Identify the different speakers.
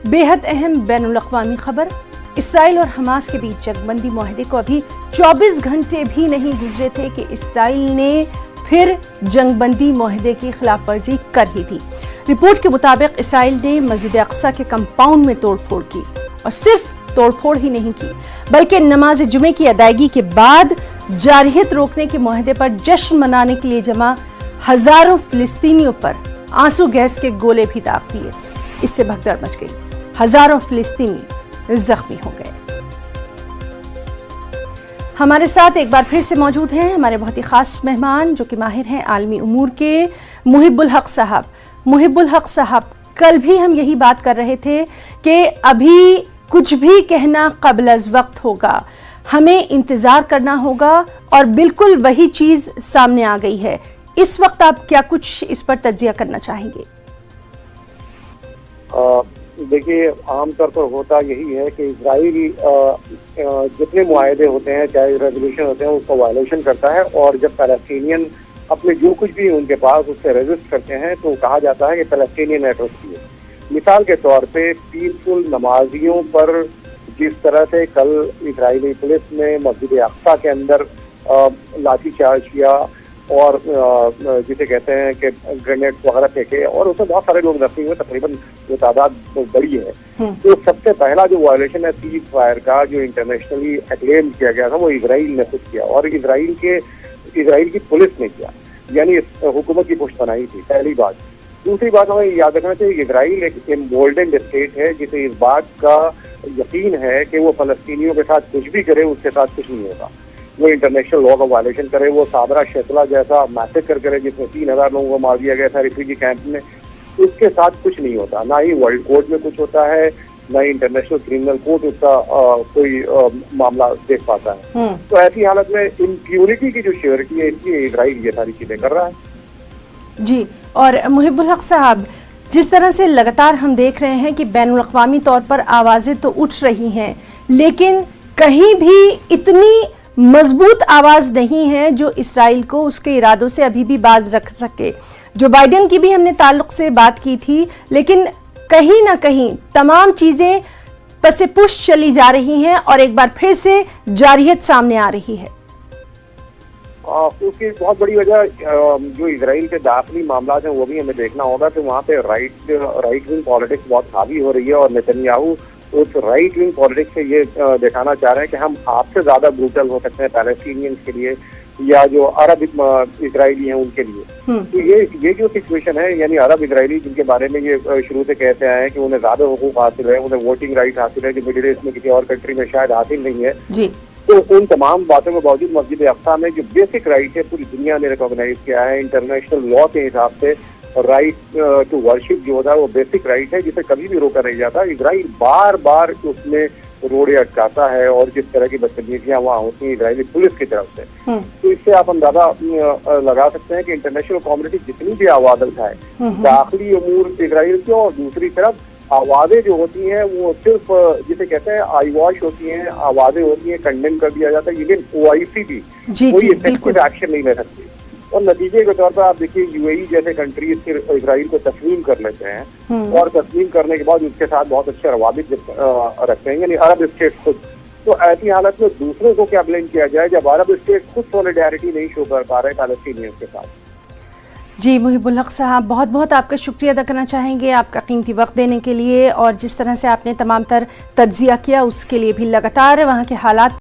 Speaker 1: बेहद अहम बैनुल अक़वामी खबर। इसराइल और हमास के बीच जंग बंदी मुआहदे को अभी 24 घंटे भी नहीं गुजरे थे कि इसराइल ने फिर जंग बंदी मुआहदे की खिलाफ वर्जी कर ही दी। रिपोर्ट के मुताबिक इसराइल ने मस्जिद अक्सा के कंपाउंड में तोड़फोड़ की, और सिर्फ तोड़फोड़ ही नहीं की बल्कि नमाज जुमे की अदायगी के बाद जारहियत रोकने के मुआहदे पर जश्न मनाने के लिए जमा हजारों फिलिस्तीनियों पर आंसू गैस के गोले भी दाग दिए। इससे भगदड़ मच गई, हजारों फिलिस्तीनी जख्मी हो गए। हमारे साथ एक बार फिर से मौजूद हैं हमारे बहुत ही खास मेहमान जो कि माहिर हैं आलमी उमूर के, मुहिबुल हक साहब। मुहिबुल हक साहब, कल भी हम यही बात कर रहे थे कि अभी कुछ भी कहना क़ब्ल अज़ वक्त होगा, हमें इंतज़ार करना होगा, और बिल्कुल वही चीज़ सामने आ गई है। इस वक्त आप क्या कुछ इस पर तज्जिया करना चाहेंगे?
Speaker 2: देखिए, आमतौर पर होता यही है कि इजराइल जितने मुआहदे होते हैं, चाहे रेजोल्यूशन होते हैं, उसका वायलेशन करता है, और जब पैलेस्टीनियन अपने जो कुछ भी उनके पास उससे रेजिस्ट करते हैं तो कहा जाता है कि पैलेस्टीनियन एट्रोसिटी है। मिसाल के तौर पे पीसफुल नमाजियों पर जिस तरह से कल इजरायली पुलिस ने मस्जिद अक्सा के अंदर लाठीचार्ज किया और जिसे कहते हैं कि ग्रेनेड्स वगैरह फेंके, और उसमें बहुत सारे लोग जख्मी हुए, तकरीबन वो तादाद बड़ी है। तो सबसे पहला जो वायलेशन है सीज फायर का, जो इंटरनेशनली एक्लेम किया गया था, वो इजराइल ने खुद किया और इजराइल की पुलिस ने किया, यानी हुकूमत की पुष्ट बनाई थी। पहली बात। दूसरी बात हमें याद रखना चाहिए, इजराइल एक एम्बोल्डेंड स्टेट है जिसे इस बात का यकीन है कि वो फलस्तीनियों के साथ कुछ भी करे उसके साथ कुछ नहीं होगा। वो इंटरनेशनल लॉ का वायलेशन करे, वो साबरा शेतला जैसा मैसेकर करे जिसमें 3000 लोगों को मार दिया गया था रिफ्यूजी कैंप में, उसके साथ कुछ नहीं होता। ना ही वर्ल्ड कोर्ट में कुछ होता है, ना ही इंटरनेशनल क्रिमिनल कोर्ट उसका कोई मामला देख पाता है। तो ऐसी हालत में इम्प्यूनिटी की जो श्योरिटी है, इसलिए इजराइल ये सारी चीजें कर रहा है।
Speaker 1: जी, और मुहिबुल हक साहब, जिस तरह से लगातार हम देख रहे हैं कि बैनुल अक़वामी तौर पर आवाज़ें तो उठ रही हैं, लेकिन कहीं भी इतनी मजबूत आवाज़ नहीं है जो इसराइल को उसके इरादों से अभी भी बाज रख सके। जो बाइडेन की भी हमने ताल्लुक से बात की थी, लेकिन कहीं ना कहीं तमाम चीज़ें पसे पुश चली जा रही हैं और एक बार फिर से जारहियत सामने आ रही है।
Speaker 2: उसकी बहुत बड़ी वजह जो इजराइल के दाखिली मामला हैं वो भी हमें देखना होगा कि वहाँ पे राइट विंग पॉलिटिक्स बहुत हावी हो रही है, और नेतन्याहू उस राइट विंग पॉलिटिक्स से ये दिखाना चाह रहे हैं कि हम आपसे ज्यादा ब्रूटल हो सकते हैं पैलेस्टीनियंस के लिए या जो अरब इजरायली हैं उनके लिए। तो ये जो सिचुएशन है, यानी अरब इजरायली जिनके बारे में ये शुरू से कहते आए हैं कि उन्हें ज्यादा हुकूक हासिल है, उन्हें वोटिंग राइट हासिल है जो मिडिल ईस्ट में किसी और कंट्री में शायद हासिल नहीं है जी। तो उन तमाम बातों के बावजूद मस्जिद अक्सा में जो बेसिक राइट है पूरी दुनिया ने रिकॉग्नाइज किया है, इंटरनेशनल लॉ के हिसाब से राइट टू वर्शिप जो होता है वो बेसिक राइट है जिसे कभी भी रोका नहीं जाता। इजराइल बार बार उसमें रोड़े अटकाता है, और जिस तरह की बदतमीजियां वहाँ होती हैं इजरायली पुलिस की तरफ से, तो इससे आप अंदाजा लगा सकते हैं कि इंटरनेशनल कम्युनिटी जितनी भी आवाज़ उठाए दाखिली उमूर इजराइल की, और दूसरी तरफ आवाज़ें जो होती हैं वो सिर्फ जिसे कहते हैं आई वॉश होती हैं, आवाज़ें होती हैं, कंडेम कर दिया जाता है। इवन OIC भी कोई इफेक्टिव एक्शन नहीं ले सकती, और नतीजे के तौर पर आप देखिए UAE जैसे कंट्रीज फिर इजराइल को तस्लीम कर लेते हैं, और तस्लीम करने के बाद उसके साथ बहुत अच्छे रवाबित रखते हैं, यानी अरब स्टेट खुद। तो ऐसी हालत में दूसरों को क्या ब्लेम किया जाए जब अरब स्टेट खुद सॉलिडेरिटी नहीं शो कर पा रहे पैलेस्टीनियंस के साथ।
Speaker 1: जी, मुहिबुल हक साहब, बहुत बहुत आपका शुक्रिया अदा करना चाहेंगे आपका कीमती वक्त देने के लिए, और जिस तरह से आपने तमाम तर तज्जिया किया उसके लिए भी। लगातार वहाँ के हालात